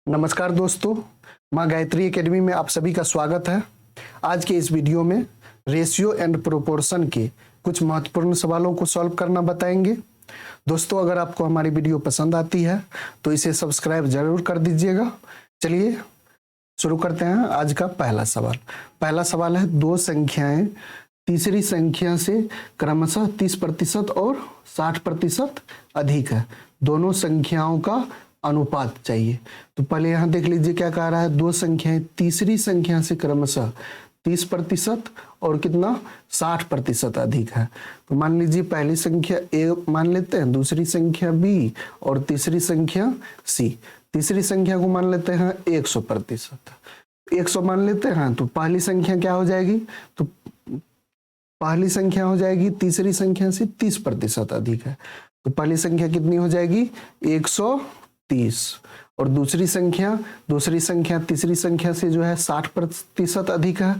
नमस्कार दोस्तों, माँ गायत्री एकेडमी में आप सभी का स्वागत है। आज के इस वीडियो में रेशियो एंड प्रोपोर्शन के कुछ महत्वपूर्ण सवालों को सॉल्व करना बताएंगे। दोस्तों, अगर आपको हमारी वीडियो पसंद आती है तो इसे सब्सक्राइब जरूर कर दीजिएगा। चलिए शुरू करते हैं आज का पहला सवाल। पहला सवाल है, दो संख्याएं तीसरी संख्या से क्रमशः 30% और 60% अधिक है, दोनों संख्याओं का अनुपात चाहिए। तो पहले यहां देख लीजिए क्या कह रहा है, दो संख्याएं तीसरी संख्या से क्रमशः 30% और कितना 60% अधिक है। तो मान लीजिए पहली संख्या ए मान लेते हैं, दूसरी संख्या बी और तीसरी संख्या सी। तीसरी संख्या को मान लेते हैं 100%, 100 मान लेते हैं। तो पहली संख्या क्या हो जाएगी, तो पहली संख्या हो जाएगी तीसरी संख्या से 30% अधिक है। तो पहली संख्या कितनी हो जाएगी 130, और दूसरी संख्या तीसरी संख्या से जो है 60% अधिक है,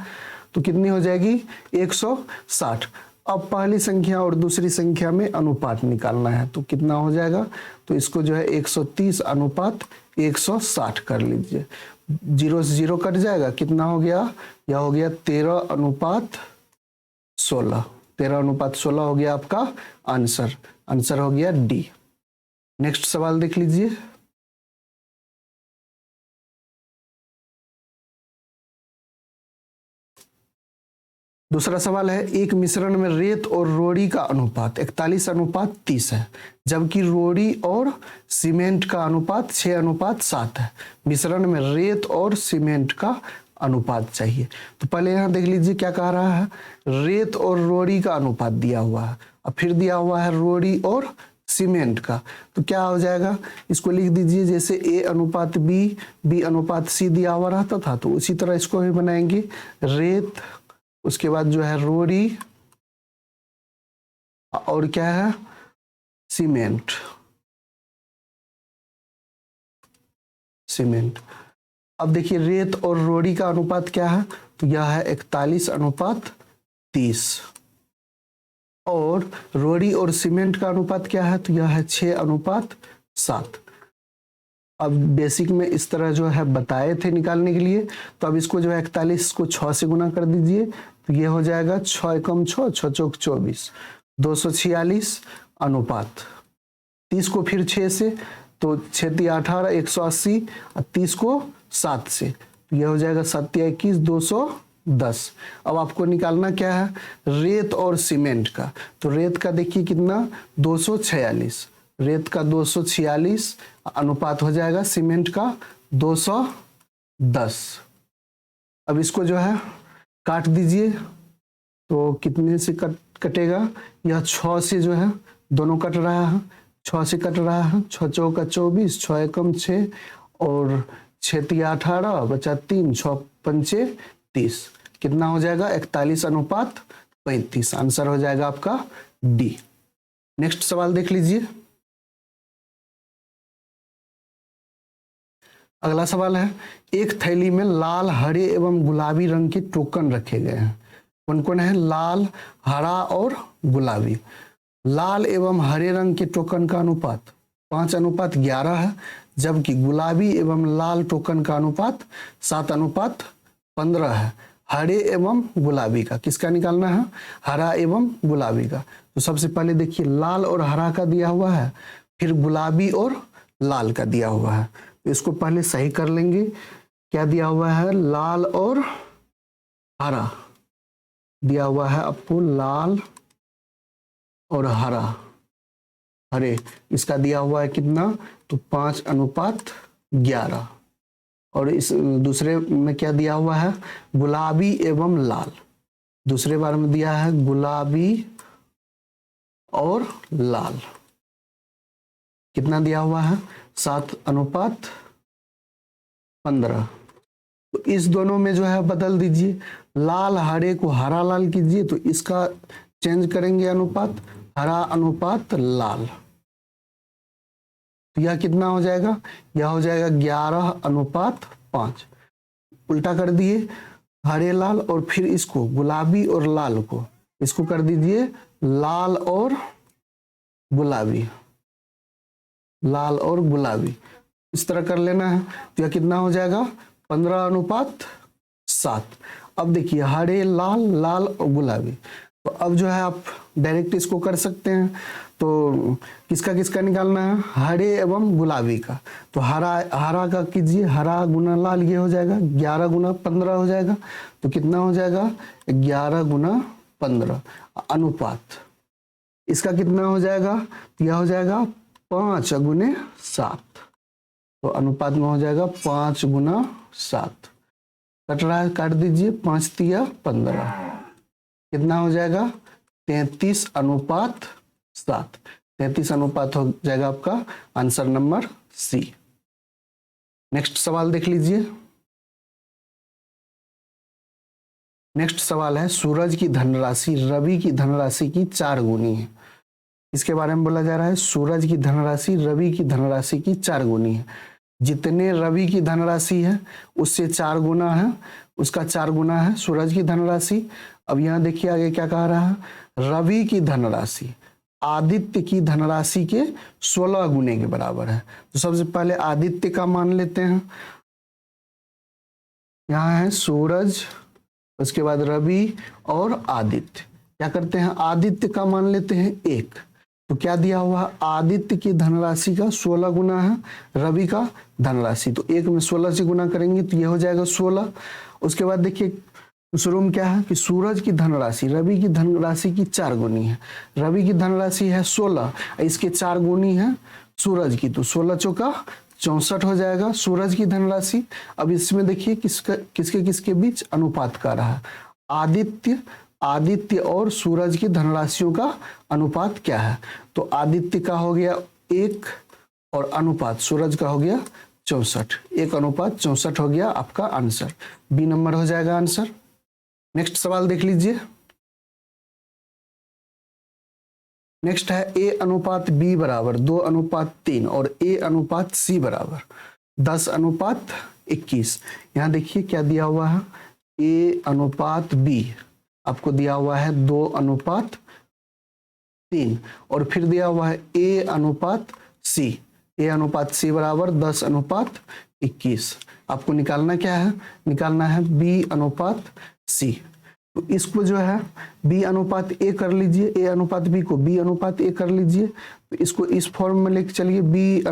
तो कितनी हो जाएगी 160। अब पहली संख्या और दूसरी संख्या में अनुपात निकालना है, तो कितना हो जाएगा, तो इसको जो है 130 अनुपात 160 कर लीजिए। 0 से 0 कट जाएगा, कितना हो गया, यह हो गया 13 अनुपात 16। 13 अनुपात 16 हो गया आपका आंसर। आंसर हो गया डी। नेक्स्ट सवाल देख लीजिए। दूसरा सवाल है, एक मिश्रण में रेत और रोड़ी का अनुपात 41:30 है, जबकि रोड़ी और सीमेंट का अनुपात 6:7 है। मिश्रण में रेत और सीमेंट का अनुपात चाहिए। तो पहले यहां देख लीजिए क्या कह रहा है, रेत और रोड़ी का अनुपात दिया हुआ है, और फिर दिया हुआ है रोड़ी और सीमेंट का। तो क्या हो जाएगा, इसको लिख दीजिए जैसे ए अनुपात बी, बी अनुपात सी दिया हुआ रहता था, तो उसी तरह इसको भी बनाएंगे। रेत, उसके बाद जो है रोड़ी, और क्या है सीमेंट। सीमेंट। अब देखिए रेत और रोड़ी का अनुपात क्या है, तो यह है 41:30, और रोड़ी और सीमेंट का अनुपात क्या है, तो यह है 6:7। अब बेसिक में इस तरह जो है बताए थे निकालने के लिए, तो अब इसको जो है 41 को 6 से गुना कर दीजिए, तो ये हो जाएगा 6 एकम 6, 6 चौक 24, 246 अनुपात 30 को फिर 6 से, तो 6 × 18 180, और 30 को 7 से, तो यह हो जाएगा 7 × 21 210। अब आपको निकालना क्या है, रेत और सीमेंट का। तो रेत का देखिए कितना 246, रेत का 246 अनुपात हो जाएगा सीमेंट का 210। अब इसको जो है काट दीजिए, तो कितने से कटेगा, यह 6 से जो है दोनों कट रहा है, 6 से कट रहा है, 6 चौका 24, 6 एकम 6, और 6 × 18 बचा 3, 6 पंचे 30, कितना हो जाएगा 41:35। आंसर हो जाएगा आपका डी। नेक्स्ट सवाल देख लीजिए। अगला सवाल है, एक थैली में लाल, हरे एवं गुलाबी रंग के टोकन रखे गए हैं। कौन कौन है, लाल, हरा और गुलाबी। लाल एवं हरे रंग के टोकन का अनुपात 5:11 है, जबकि गुलाबी एवं लाल टोकन का अनुपात 7:15 है। हरे एवं गुलाबी का किसका निकालना है, हरा एवं गुलाबी का। तो सबसे पहले देखिए लाल और हरा का दिया हुआ है, फिर गुलाबी और लाल का दिया हुआ है। तो इसको पहले सही कर लेंगे। क्या दिया हुआ है, लाल और हरा दिया हुआ है आपको, लाल और हरा, हरे, इसका दिया हुआ है कितना, तो 5:11। और इस दूसरे में क्या दिया हुआ है, गुलाबी एवं लाल। दूसरे बार में दिया है गुलाबी और लाल, कितना दिया हुआ है 7:15। तो इस दोनों में जो है बदल दीजिए, लाल हरे को हरा लाल कीजिए, तो इसका चेंज करेंगे अनुपात, हरा अनुपात लाल। तो यह कितना हो जाएगा, यह हो जाएगा 11:5। उल्टा कर दिए, हरे लाल, और फिर इसको गुलाबी और लाल को इसको कर दीजिए लाल और गुलाबी, लाल और गुलाबी। इस तरह कर लेना है। तो यह कितना हो जाएगा 15:7। अब देखिए हरे, लाल, लाल और गुलाबी। तो अब जो है आप डायरेक्ट इसको कर सकते हैं। तो किसका किसका निकालना है, हरे एवं गुलाबी का। तो हरा का कीजिए, हरा गुना लाल, ये हो जाएगा 11 गुना 15 हो जाएगा। तो कितना हो जाएगा 11 गुना 15 अनुपात इसका कितना हो जाएगा, तो यह हो जाएगा 5 गुने 7। तो अनुपात में हो जाएगा 5 गुना 7। कट रहा है, काट दीजिए, 5 तिया 15, कितना हो जाएगा 33:7। 33 अनुपात हो जाएगा आपका आंसर नंबर सी। नेक्स्ट सवाल देख लीजिए। नेक्स्ट सवाल है, सूरज की धनराशि रवि की धनराशि की 4 गुनी है। इसके बारे में बोला जा रहा है, सूरज की धनराशि रवि की धनराशि की 4 गुनी है। जितने रवि की धनराशि है उससे 4 गुना है, उसका 4 गुना है सूरज की धनराशि। अब यहाँ देखिए आगे क्या कह रहा है, रवि की धनराशि आदित्य की धनराशि के 16 गुने के बराबर है। तो सबसे पहले आदित्य का मान लेते हैं। यहाँ है सूरज, उसके बाद रवि और आदित्य। क्या करते हैं, आदित्य का मान लेते हैं 1। तो क्या दिया हुआ, आदित्य की धनराशि का 16 गुना है रवि का धनराशि। तो 1 में 16 से गुना करेंगे तो ये हो जाएगा 16। उसके बाद देखिए शुरू में क्या है कि सूरज की धनराशि रवि की धनराशि की 4 गुनी है। रवि की धनराशि है 16, इसके 4 गुनी है सूरज की, तो 16 चौका 64 हो जाएगा सूरज की धनराशि। अब इसमें देखिए किसके किसके बीच अनुपात का रहा है, आदित्य और सूरज की धनराशियों का अनुपात क्या है। तो आदित्य का हो गया 1 और अनुपात सूरज का हो गया 64। 1:64 हो गया आपका आंसर, बी नंबर हो जाएगा आंसर। नेक्स्ट सवाल देख लीजिए। नेक्स्ट है A/B बराबर 2:3 और A/C बराबर 10:21। यहाँ देखिए क्या दिया हुआ है, A/B आपको दिया हुआ है 2:3 और फिर दिया हुआ है A/C। A/C बराबर 10:21। आपको निकालना क्या है, निकालना है B/C। तो इसको जो है B/A कर लीजिए, A/B को B/A कर लीजिए। तो इसको इस फॉर्म में लेके चलिए B/A/C।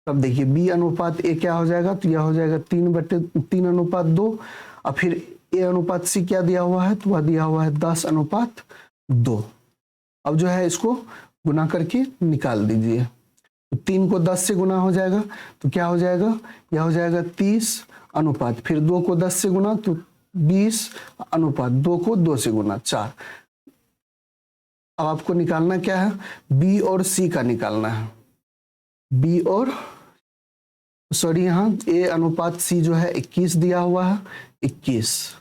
तब देखिए B/A क्या हो जाएगा, तो यह हो जाएगा 3/3:2। और फिर A/C क्या दिया हुआ है, तो वह दिया हुआ है 10:2। अब जो है इसको गुना करके निकाल दीजिए। तो 3 को 10 से गुना हो जाएगा तो क्या हो जाएगा, यह हो जाएगा 30 अनुपात, फिर 2 को 10 से गुना तो 20 अनुपात, 2 को 2 से गुना 4। अब आपको निकालना क्या है, बी और सी का निकालना है। बी और सॉरी यहाँ A/C जो है 21 दिया हुआ है, 21।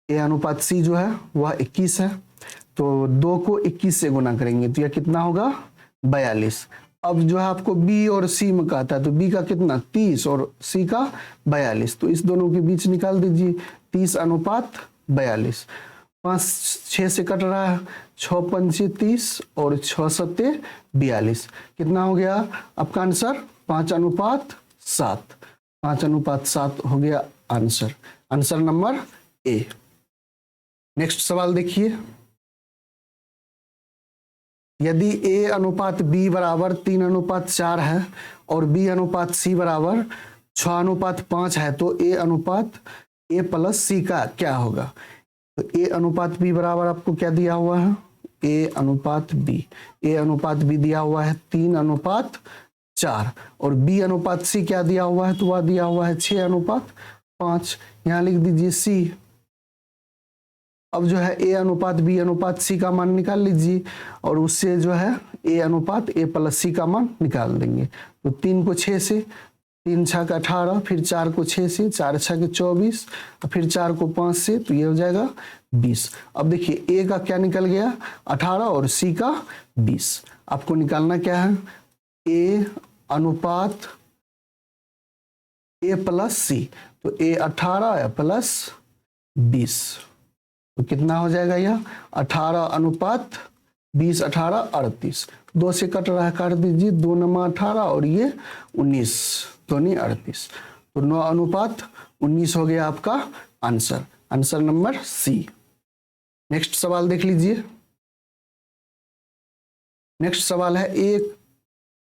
A/C जो है वह 21 है। तो 2 को 21 से गुना करेंगे तो यह कितना होगा 42। अब जो है आपको बी और सी में कहता है, तो बी का कितना 30 और सी का 42। तो इस दोनों के बीच निकाल दीजिए 30:42। 5 6 से कट रहा है, 6 पंचे 30 और 6 सत्ते 42। कितना हो गया आपका आंसर 5:7। 5:7 हो गया answer, answer number A. Next सवाल देखिए। यदि A/B बराबर 3:4 है और B/C बराबर 6:5 है तो A/A+C का क्या होगा। तो A/B बराबर आपको क्या दिया हुआ है, A/B दिया हुआ है 3:4 और B/C क्या दिया हुआ है, तो वह दिया हुआ है 6:5। यहाँ लिख दीजिए C। अब जो है A/B/C का मान निकाल लीजिए और उससे जो है A/A+C का मान निकाल देंगे। तो 3 को 6 से, 3 छक 18, फिर 4 को 6 से, 4 छक 24, फिर 4 को 5 से, तो ये हो जाएगा 20। अब देखिए A का क्या निकल गया 18 और C का 20। आपको निकालना क्या है, A/A+C। तो A18 प्लस 20 तो कितना हो जाएगा, यह 18:20 20 18 38, 2 से कट रहा है, काट दीजिए, 2 9 18 और ये 19, 2 9 38, तो 9:19 हो गया आपका answer, answer number C. Next सवाल देख लीजिए। नेक्स्ट सवाल है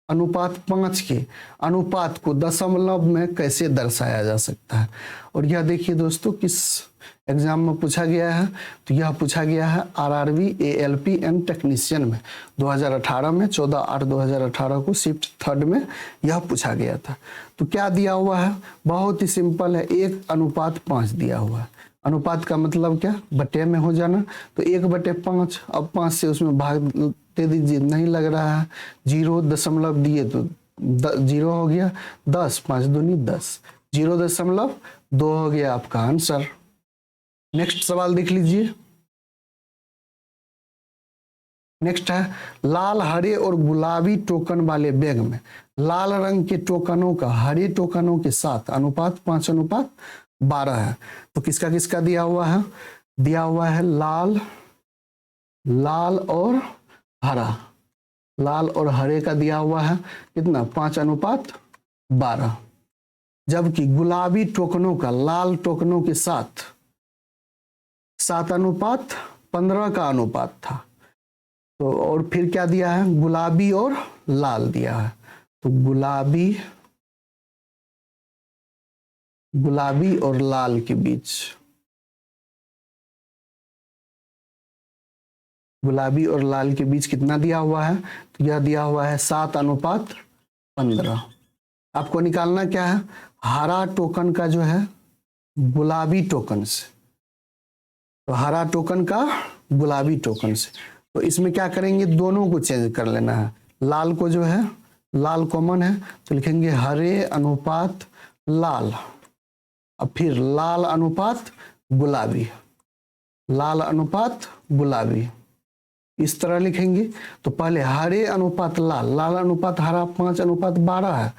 1:5 के अनुपात को दशमलव में कैसे दर्शाया जा सकता है। और यह देखिए दोस्तों किस एग्जाम में पूछा गया है, तो यह पूछा गया है आरआरबी एएलपी एंड टेक्नीशियन में 2018 में, 14/8/2018 को शिफ्ट 3rd में यह पूछा गया था। तो क्या दिया हुआ है, बहुत ही सिंपल है, 1:5 दिया हुआ है। अनुपात का मतलब क्या, बटे में हो जाना, तो 1/5। अब 5 से उसमें भाग दे दीजिए, नहीं लग रहा है, 0 दिए तो 0 हो गया, 10, 5 दूनी 10, 0.2 हो गया आपका आंसर। नेक्स्ट सवाल देख लीजिए। नेक्स्ट है लाल, हरे और गुलाबी टोकन वाले बैग में लाल रंग के टोकनों का हरे टोकनों के साथ अनुपात 5:12 है। तो किसका किसका दिया हुआ है, दिया हुआ है लाल, लाल और हरा, लाल और हरे का दिया हुआ है कितना, 5:12, जबकि गुलाबी टोकनों का लाल टोकनों के साथ 7:15 का अनुपात था। तो और फिर क्या दिया है, गुलाबी और लाल दिया है, तो गुलाबी और लाल के बीच, गुलाबी और लाल के बीच कितना दिया हुआ है, तो यह दिया हुआ है 7:15। आपको निकालना क्या है, हरा टोकन का जो है गुलाबी टोकन से, तो हरा टोकन का गुलाबी टोकन से, तो इसमें क्या करेंगे, दोनों को चेंज कर लेना है। लाल को जो है, लाल कॉमन है तो लिखेंगे हरे अनुपात लाल, अब फिर लाल अनुपात गुलाबी, लाल अनुपात गुलाबी, इस तरह लिखेंगे। तो पहले हरे अनुपात लाल, लाल अनुपात हरा 5:12 है,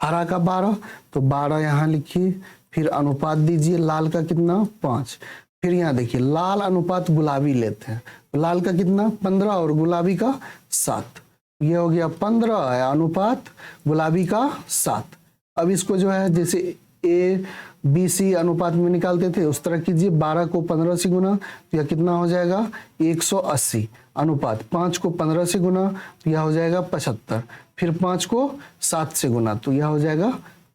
हरा का 12, तो 12 यहाँ लिखिए, फिर अनुपात दीजिए, लाल का कितना 5, फिर यहाँ देखिए लाल अनुपात गुलाबी लेते हैं, तो लाल का कितना 15 और गुलाबी का 7, ये हो गया 15 है अनुपात गुलाबी का 7। अब इसको जो है जैसे ए बी सी अनुपात में निकालते थे उस तरह कीजिए, 12 को 15 से गुना तो यह कितना हो जाएगा 180, अनुपात 5 को 15 से गुना तो यह हो जाएगा 75, फिर 5 को 7 से गुना तो यह हो जाएगा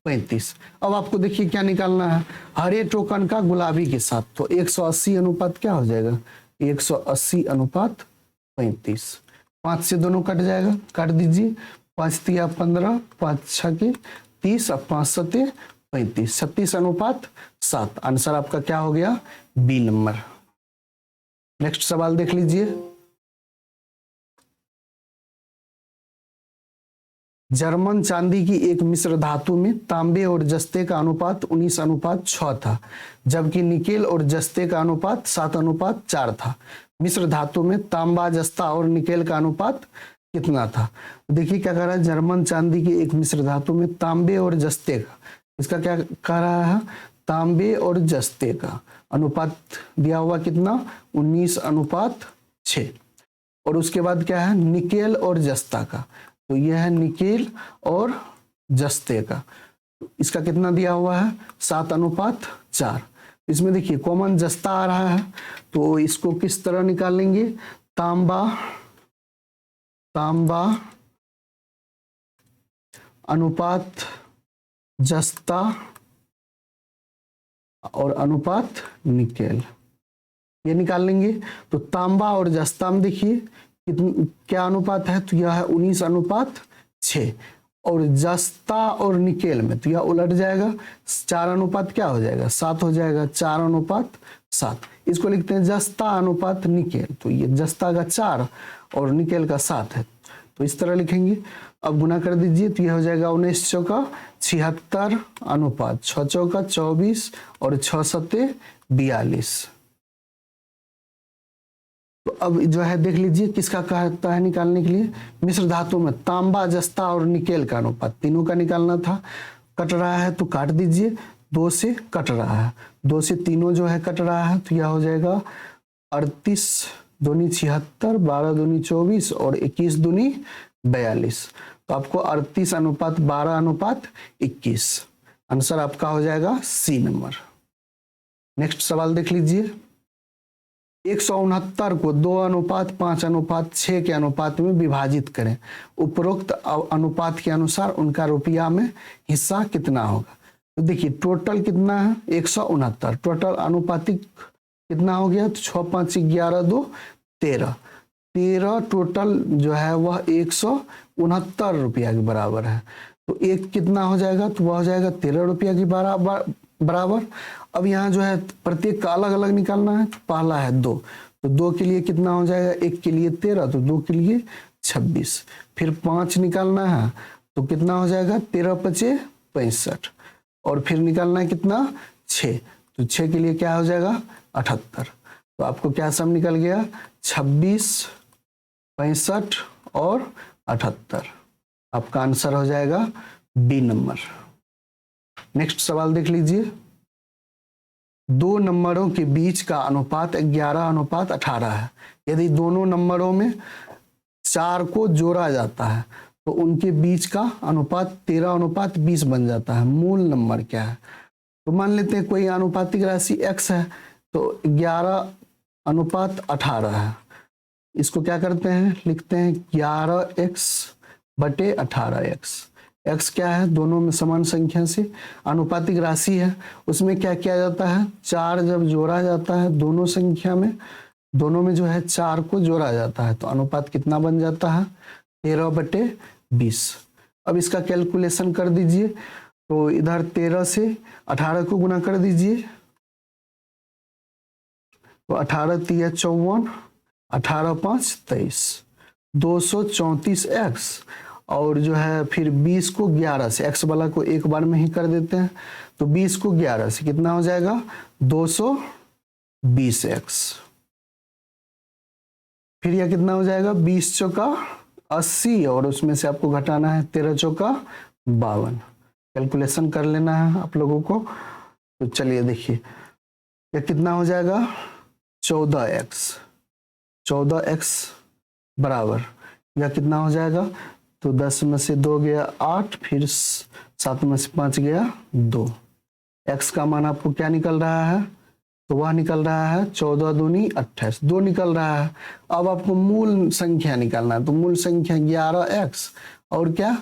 35। अब आपको देखिए क्या निकालना है, हरे टोकन का गुलाबी के साथ, तो 180 अनुपात क्या हो जाएगा, 180 अनुपात 35, 5 से दोनों कट जाएगा, काट दीजिए, 5 तिया 15, 5 छके 30, अब 5 सते 35, 36 अनुपात 7, आंसर आपका क्या हो गया, बी नंबर। नेक्स्ट सवाल देख लीजिए। जर्मन चांदी की एक मिश्र धातु में तांबे और जस्ते का अनुपात 19:6 था, जबकि निकेल और जस्ते का अनुपात 7:4 था। मिश्र धातु में तांबा, जस्ता और निकेल का अनुपात कितना था। देखिए क्या कह रहा है, जर्मन चांदी की एक मिश्र धातु में तांबे और जस्ते का, इसका क्या कह रहा है, तांबे और जस्ते का अनुपात दिया हुआ कितना 19:6, और उसके बाद क्या है निकेल और जस्ता का, तो यह है निकेल और जस्ते का, इसका कितना दिया हुआ है 7:4। इसमें देखिए कॉमन जस्ता आ रहा है, तो इसको किस तरह निकालेंगे, तांबा अनुपात जस्ता और अनुपात निकेल, ये निकाल लेंगे। तो तांबा और जस्ता में देखिए क्या अनुपात है, तो यह है 19:6, और जस्ता और निकेल में तो यह उलट जाएगा, 4 अनुपात क्या हो जाएगा 7 हो जाएगा, 4:7। इसको लिखते हैं जस्ता अनुपात निकेल, तो ये जस्ता का 4 और निकेल का 7 है, तो इस तरह लिखेंगे। अब गुना कर दीजिए, तो यह हो जाएगा 19 चौका 76 अनुपात 6 चौका 24 और 6 सत्ते 42। तो अब जो है देख लीजिए किसका कहता है निकालने के लिए, मिश्र धातु में तांबा, जस्ता और निकेल का अनुपात तीनों का निकालना था। कट रहा है तो काट दीजिए, 2 से कट रहा है, 2 से तीनों जो है कट रहा है, तो यह हो जाएगा 38 दूनी 76, 12 दूनी 24 और 21 दूनी 42। तो आपको 38:12:21 आंसर आपका हो जाएगा सी नंबर। नेक्स्ट सवाल देख लीजिए। 169 को 2:5:6 के अनुपात में विभाजित करें। उपरोक्त अनुपात के अनुसार उनका रुपया में हिस्सा कितना होगा। तो देखिए टोटल कितना है 169, टोटल अनुपातिक कितना हो गया, तो 6 5 11 2 13, 13 टोटल जो है वह 169 रुपया के बराबर है। तो एक कितना हो जाएगा, तो वह हो जाएगा 13 रुपया के बराबर। अब यहाँ जो है प्रत्येक का अलग अलग निकालना है। तो पहला है 2, तो 2 के लिए कितना हो जाएगा, 1 के लिए 13, तो 2 के लिए 26। फिर 5 निकालना है तो कितना हो जाएगा 13 5 65, और फिर निकालना है कितना 6, तो 6 के लिए क्या हो जाएगा 78। तो आपको क्या सम निकल गया 26, 65 और 78। आपका आंसर हो जाएगा बी नंबर। नेक्स्ट सवाल देख लीजिए। 2 नंबरों के बीच का अनुपात 11:18 है। यदि दोनों नंबरों में 4 को जोड़ा जाता है तो उनके बीच का अनुपात 13:20 बन जाता है। मूल नंबर क्या है। तो मान लेते हैं कोई अनुपातिक राशि x है, तो 11:18 है। इसको क्या करते हैं, लिखते हैं 11x/18x। x क्या है, दोनों में समान संख्या से अनुपातिक राशि है। उसमें क्या किया जाता है, 4 जब जोड़ा जाता है दोनों संख्या में, दोनों में जो है 4 को जोड़ा जाता है, तो अनुपात कितना बन जाता है 13/20। अब इसका कैलकुलेशन कर दीजिए। तो इधर 13 से 18 को गुना कर दीजिए, तो 18 3 54, 18 5 23, 234x, और जो है फिर 20 को 11 से, x वाला को एक बार में ही कर देते हैं, तो 20 को 11 से कितना हो जाएगा 220x। फिर यह कितना हो जाएगा 20 चौका 80, और उसमें से आपको घटाना है 13 चौका 52। कैलकुलेशन कर लेना है आप लोगों को। तो चलिए देखिए यह कितना हो जाएगा 14x बराबर, यह कितना हो जाएगा, तो 10 में से 2 गया 8, फिर 7 में से 5 गया 2। x का मान आपको क्या निकल रहा है, तो वह निकल रहा है 14 दूनी 28, 2 निकल रहा है। अब आपको मूल संख्या निकालना है, तो मूल संख्या 11x और क्या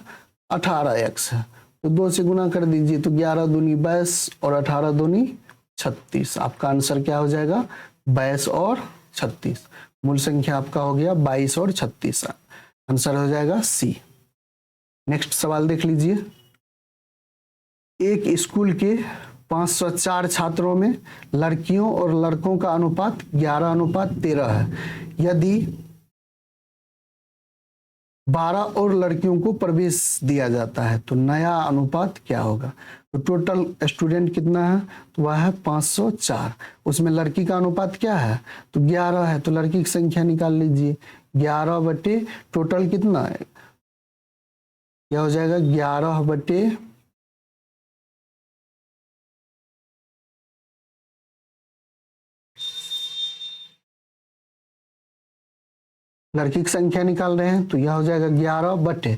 18x है, तो 2 से गुना कर दीजिए, तो 11 दूनी 22 और 18 दूनी 36। आपका आंसर क्या हो जाएगा 22 और 36। मूल संख्या आपका हो गया 22 और 36, आंसर हो जाएगा सी। नेक्स्ट सवाल देख लीजिए। एक स्कूल के 504 छात्रों में लड़कियों और लड़कों का अनुपात 11:13 है। यदि 12 और लड़कियों को प्रवेश दिया जाता है तो नया अनुपात क्या होगा। तो टोटल स्टूडेंट कितना है, तो वह है 504। उसमें लड़की का अनुपात क्या है, तो 11 है, तो लड़की की संख्या निकाल लीजिए। 11 बटे टोटल कितना है, क्या हो जाएगा 11 बटे लड़की की संख्या निकाल रहे हैं, तो यह हो जाएगा 11 बटे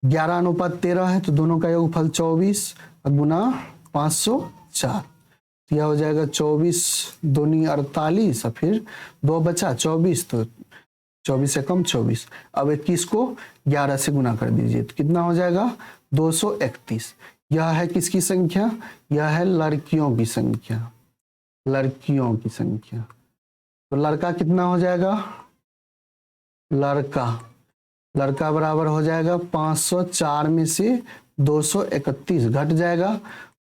11:13 है, तो दोनों का योगफल 24 गुना 504, तो यह हो जाएगा 24 दूनी 48, और फिर 2 बचा 24, तो 24 से कम 24। अब 21 को 11 से गुना कर दीजिए, तो कितना हो जाएगा 231। यह है किसकी संख्या, यह है लड़कियों की संख्या, लड़कियों की संख्या। तो लड़का कितना हो जाएगा, लड़का बराबर हो जाएगा 504 में से 231 घट जाएगा,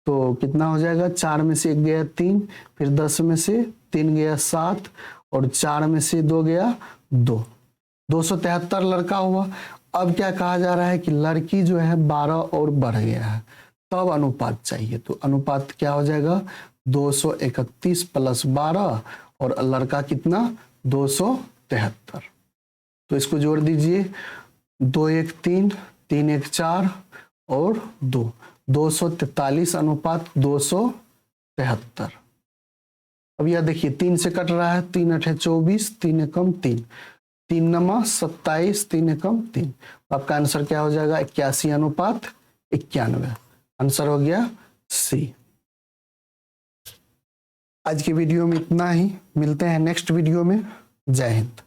तो कितना हो जाएगा 4 में से 1 गया 3, फिर 10 में से 3 गया 7, और 4 में से 2 गया 2, 273 लड़का हुआ। अब क्या कहा जा रहा है कि लड़की जो है 12 और बढ़ गया है, तब अनुपात चाहिए। तो अनुपात क्या हो जाएगा 231 + 12, और लड़का कितना 273। तो इसको जोड़ दीजिए, 2 1 3, 3 1 4 और 2, 243 अनुपात 273। अब यह देखिए 3 से कट रहा है, 3 8 24, 3 एकम 3, 3 नमा 27, 3 एकम 3। आपका आंसर क्या हो जाएगा? 81:91। आंसर हो गया सी। आज की वीडियो में इतना ही, मिलते हैं नेक्स्ट वीडियो में। जय हिंद।